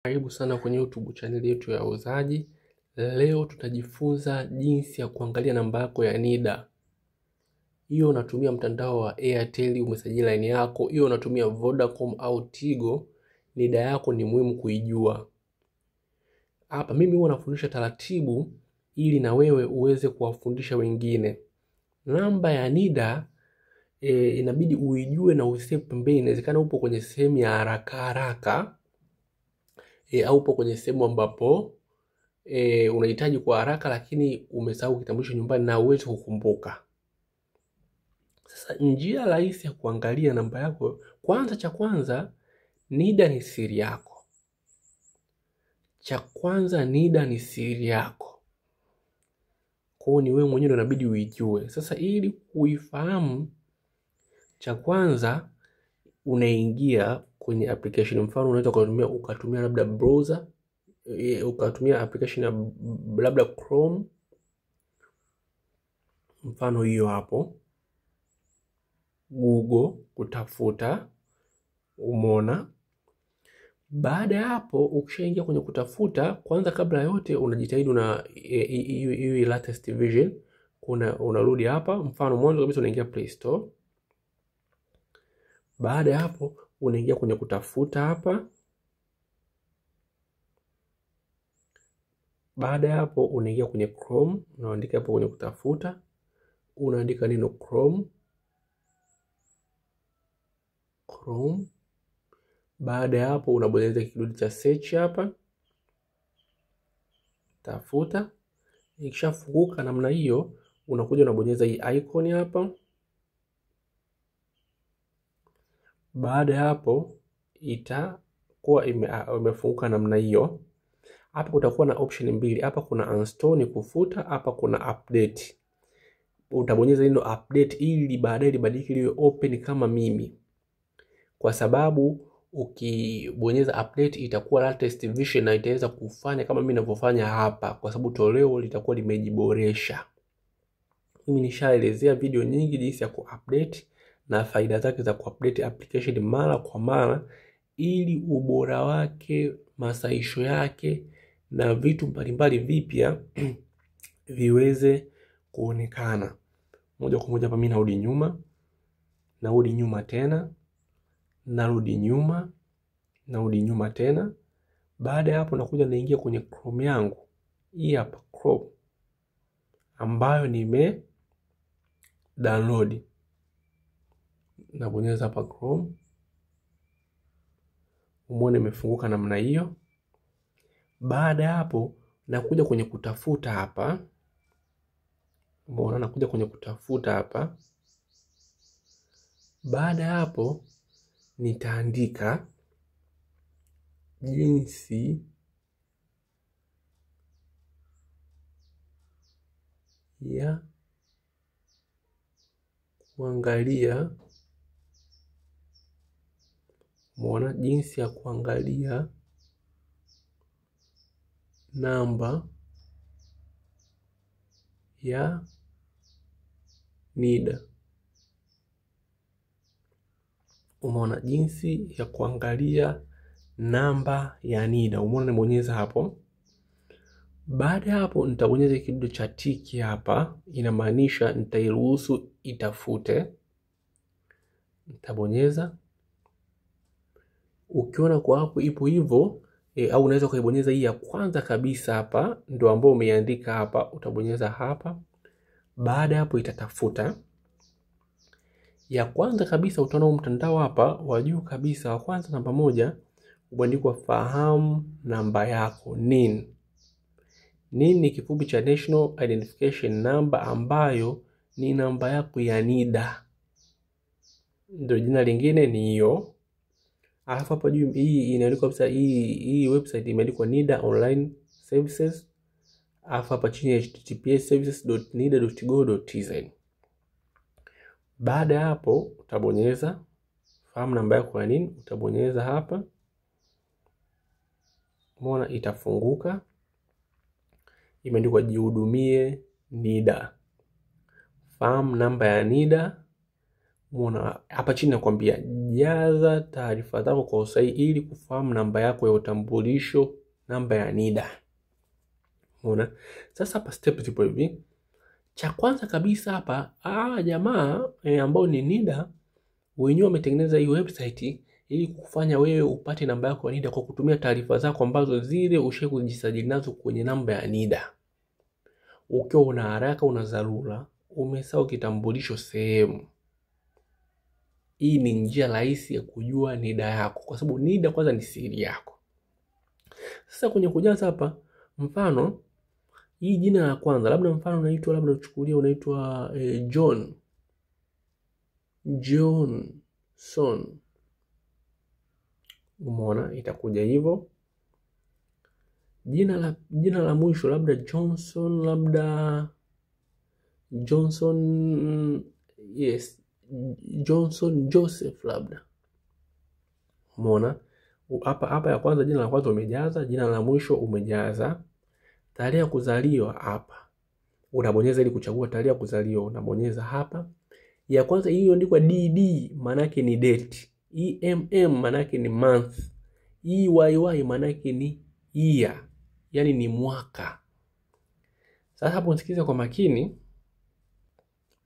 Karibu sana kwenye YouTube channel yetu ya Wauzaji. Leo tutajifunza jinsi ya kuangalia namba yako ya NIDA. Hiyo unatumia mtandao wa Airtel, umesajili line yako. Hiyo unatumia Vodacom au Tigo, NIDA yako ni muhimu kuijua. Hapa mimi huwa nafundisha taratibu ili na wewe uweze kuwafundisha wengine. Namba ya NIDA inabidi uijue na usisave pembeni. Inawezekana upo kwenye sehemu ya haraka au upo kwenye sehemu ambapo unahitaji kwa haraka lakini umesahau kitambulisho nyumbani na huwezi kukumbuka. Sasa njia rahisi ya kuangalia namba yako, cha kwanza NIDA ni siri yako. NIDA ni siri yako. Kwa hiyo ni wewe mwenyewe unabidi uijue. Sasa ili kuifahamu, cha kwanza unaingia kwenye application. Mfano unaweza ukatumia labda browser, ukatumia application ya labda Chrome. Mfano hiyo hapo. Google kutafuta, umeona. Baada ya hapo ukishaingia kwenye kutafuta, kwanza kabla yote unajitahidi hiyo latest version. Unarudi hapa, mfano mwanzo kabisa unaingia Play Store. Baada ya hapo unaingia kwenye kutafuta hapa. Baada ya hapo unaingia kwenye Chrome, unaandika hapo kwenye kutafuta, unaandika neno Chrome. Baada ya hapo unabonyeza kidude cha search hapa, tafuta. Ikishafunguka namna hiyo, unakuja unabonyeza hii icon hapa. Baada ya hapo itakuwa imefunguka namna hiyo. Hapa kutakuwa na option mbili. Hapa kuna uninstall ni kufuta, hapa kuna update. Utabonyeza neno update ili baadaye libadilike liwe open kama mimi. Kwa sababu ukibonyeza update itakuwa latest version na itaweza kufanya kama mimi ninavyofanya hapa, kwa sababu toleo litakuwa limejiboresha. Mimi nishaelezea video nyingi jinsi ya kuupdate na faida zake za kuupdate application mara kwa mara, ili ubora wake, masaisho yake na vitu mbalimbali vipya viweze kuonekana. Moja kwa moja hapa mimi narudi nyuma, narudi nyuma tena, narudi nyuma, narudi nyuma tena. Baada ya hapo nakuja naingia kwenye Chrome yangu. Hii hapa Chrome ambayo nime download. Nabonyeza hapa Chrome. Umeona imefunguka namna hiyo. Baada ya hapo nakuja kwenye kutafuta hapa. Umeona nakuja kwenye kutafuta hapa. Baada ya hapo nitaandika jinsi ya kuangalia. Umeona jinsi ya kuangalia namba ya NIDA. Umeona jinsi ya kuangalia namba ya NIDA. Umeona nimebonyeza hapo. Baada ya hapo nitabonyeza kidude cha tiki hapa, inamaanisha nitairuhusu itafute. Nitabonyeza. Ukiona kwa hapo ipo hivyo, au unaweza kuibonyeza hii ya kwanza kabisa hapa, ndio ambayo umeandika hapa, utabonyeza hapa. Baada ya hapo itatafuta. Ya kwanza kabisa utaona mtandao hapa wa juu kabisa wa kwanza, namba 1, umeandikwa fahamu namba yako, NIN. NIN ni kifupi cha National Identification Number, ambayo ni namba yako ya NIDA. Ndio jina lingine ni hiyo. Alafu hapa juu hii inaandikwa kabisa, hii website imeandikwa NIDA Online Services. Alafu hapa chini https://services.nida.go.tz. Baada ya hapo utabonyeza fahamu namba yako ya NIN, utabonyeza hapa. Umeona itafunguka. Imeandikwa jihudumie NIDA. Fahamu namba ya NIDA. Umeona hapa chini nakwambia jaza taarifa zako kwa usahihi ili kufahamu namba yako ya utambulisho, namba ya NIDA. Umeona? Sasa hapa step zipo hivi. Cha kwanza kabisa hapa, jamaa ambao ni NIDA wenyewe wametengeneza hii website ili kufanya wewe upate namba yako ya NIDA kwa kutumia taarifa zako ambazo zile ushakujisajili nazo kwenye namba ya NIDA. Ukiwa una haraka, una dharura, umesahau kitambulisho sehemu, hii ni njia rahisi ya kujua NIDA yako, kwa sababu NIDA kwanza ni siri yako. Sasa kwenye kujaza hapa, mfano hii jina la kwanza, labda mfano unaitwa, labda uchukulie unaitwa Johnson. Umeona, itakuja hivyo. Jina la mwisho labda Johnson, labda Johnson, yes, Johnson Joseph labda. Umeona? Hapa ya kwanza, jina la kwanza umejaza, jina la mwisho umejaza. Tarehe ya kuzaliwa hapa unabonyeza ili kuchagua tarehe ya kuzaliwa, unabonyeza hapa. Ya kwanza hiyo ndiko DD, maana yake ni date. EMM maana yake ni month. EYY maana yake ni year, yani ni mwaka. Sasa hapo nisikize kwa makini,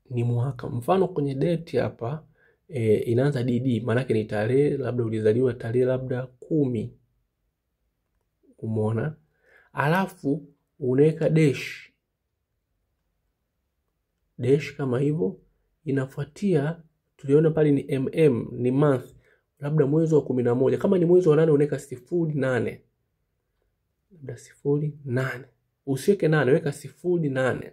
ni mwaka. Mfano kwenye date hapa inaanza DD, maana yake ni tarehe, labda ulizaliwa tarehe labda 10. Umeona? Alafu unaweka dash kama hivyo. Inafuatia, tuliona pale ni MM, ni month, labda mwezi wa 11. Kama ni mwezi wa 8 unaweka 08, labda 08. Usiweke 8, weka 08.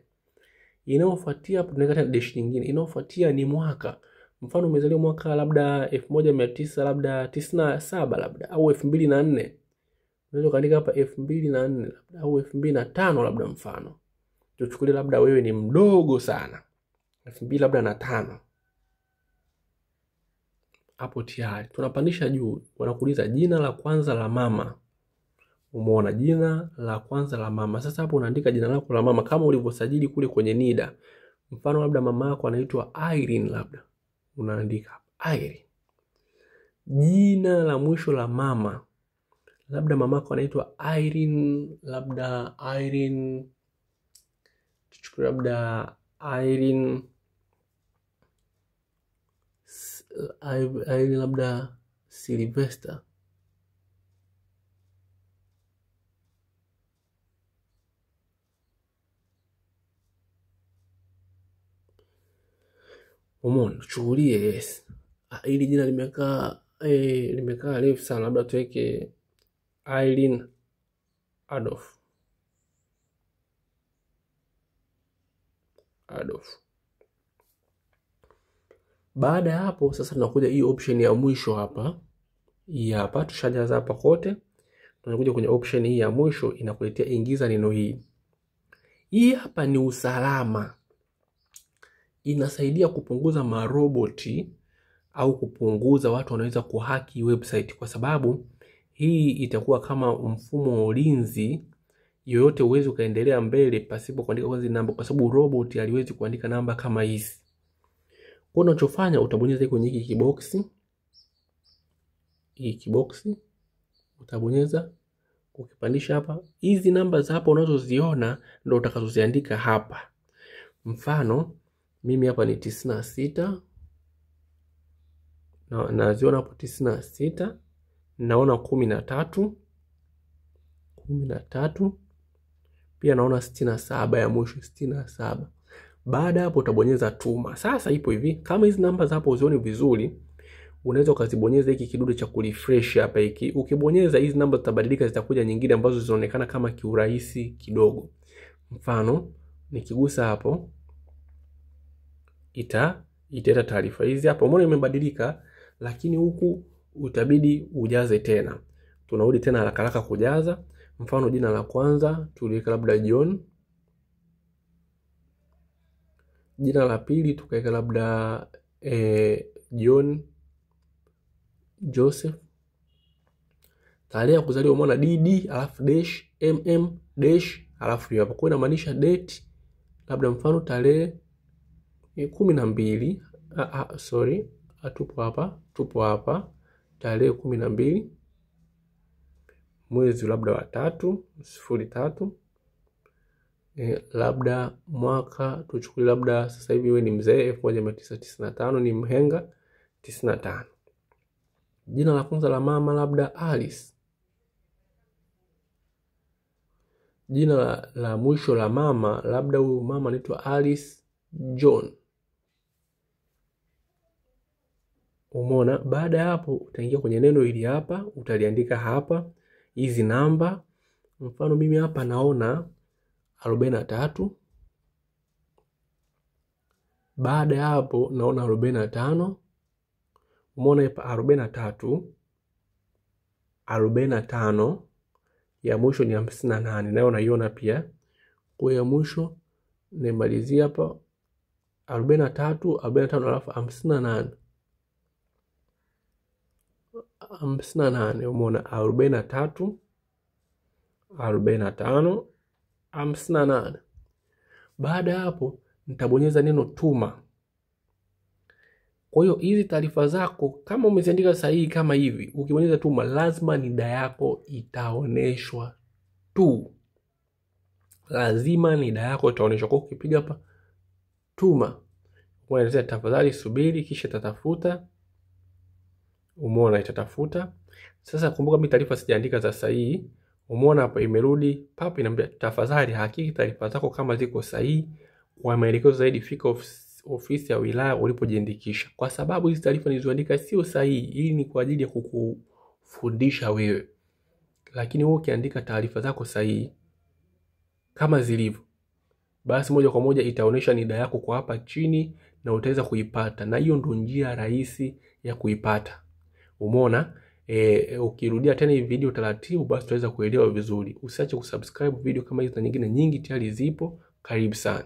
Inayofuatia hapo tunaweka tena dash nyingine. Inayofuatia ni mwaka. Mfano umezaliwa mwaka labda 1900 labda 97 labda au 2004. Unaweza kaandika hapa 2004 labda au 2005 labda. Mfano tuchukulie labda wewe ni mdogo sana, 2000 labda na 5. Hapo tayari tunapandisha juu, wanakuuliza jina la kwanza la mama. Umeona, jina la kwanza la mama. Sasa hapo unaandika jina lako la mama kama ulivyosajili kule kwenye NIDA. Mfano labda mama yako anaitwa Irene labda, unaandika Irene. Jina la mwisho la mama, labda mama yako anaitwa Irene, labda Irene, tuchukue labda Irene labda Sylvester. Umeona, chukulie yes. Hili jina limekaa refu sana, labda tuweke Irene Adolf. Baada ya hapo sasa tunakuja hii option ya mwisho hapa. Hii hapa tushajaza hapa kote. Tunakuja kwenye option hii ya mwisho, inakuletea ingiza neno hili. Hii hapa ni usalama. Inasaidia kupunguza maroboti au kupunguza watu wanaweza kuhaki website, kwa sababu hii itakuwa kama mfumo wa ulinzi. Yoyote uweze ukaendelea mbele pasipo kuandika hizi namba, kwa sababu robot haliwezi kuandika namba kama hizi. Kwa unachofanya utabonyeza kwenye hiki kiboksi, utabonyeza, ukipandisha hapa, hizi namba za hapa unazoziona ndio utakazoziandika hapa. Mfano mimi hapa ni 96, na naziona hapo 96, naona 13, pia naona 67 ya mwisho 67. Baada hapo utabonyeza tuma. Sasa ipo hivi, kama hizi namba za hapo uzioni vizuri, unaweza ukazibonyeza hiki kidude cha kurefresh hapa hiki. Ukibonyeza hizi namba zitabadilika, zitakuja nyingine ambazo zinaonekana kama kiurahisi kidogo. Mfano nikigusa hapo italeta taarifa hizi hapo. Umeona imebadilika, lakini huku utabidi ujaze tena. Tunarudi tena haraka kujaza. Mfano jina la kwanza tuliweka labda John. Jina la pili tukaweka labda John Joseph. Tarehe ya kuzaliwa umeona DD alafu dash MM dash alafu hapo. Kwa inamaanisha date labda mfano tarehe 12 tupo hapa tarehe 12 mwezi labda wa 3 03, labda mwaka tuchukue labda sasa hivi wewe ni mzee 1995, ni mhenga 95. Jina la kwanza la mama labda Alice. Jina la mwisho la mama labda huyu mama anaitwa Alice John. Umeona? Baada ya hapo utaingia kwenye neno hili hapa, utaliandika hapa hizi namba. Mfano mimi hapa naona 43. Baada ya hapo naona 45. Umeona hapa 43, 45, ya mwisho ni 58. Nayo unaiona pia. Kwa ya mwisho nimalizia hapa 43, 45 alafu 58. 58. Umeona? 43, 45, 58. Baada ya hapo nitabonyeza neno tuma. Kwa hiyo hizi taarifa zako kama umeziandika sahihi kama hivi, ukibonyeza tuma lazima NIDA yako itaoneshwa tu. Lazima NIDA yako itaoneshwa. Kwa ukipiga hapa tuma, unaeleza tafadhali subiri, kisha tatafuta. Umeona itatafuta. Sasa kumbuka mimi taarifa sijaandika za sahihi. Umeona hapa imerudi papo, inaniambia tafadhali hakiki taarifa zako kama ziko sahihi. Kwa maelekezo zaidi fika ofisi ya wilaya ulipojiandikisha. Kwa sababu hizi taarifa nilizoandika sio sahihi, hii ni kwa ajili ya kukufundisha wewe. Lakini wewe ukiandika taarifa zako sahihi kama zilivyo, basi moja kwa moja itaonesha NIDA yako kwa hapa chini na utaweza kuipata, na hiyo ndio njia rahisi ya kuipata. Umeona? Ukirudia tena hii video taratibu, basi utaweza kuelewa vizuri. Usiache kusubscribe video kama hizi na nyingine nyingi tayari zipo. Karibu sana.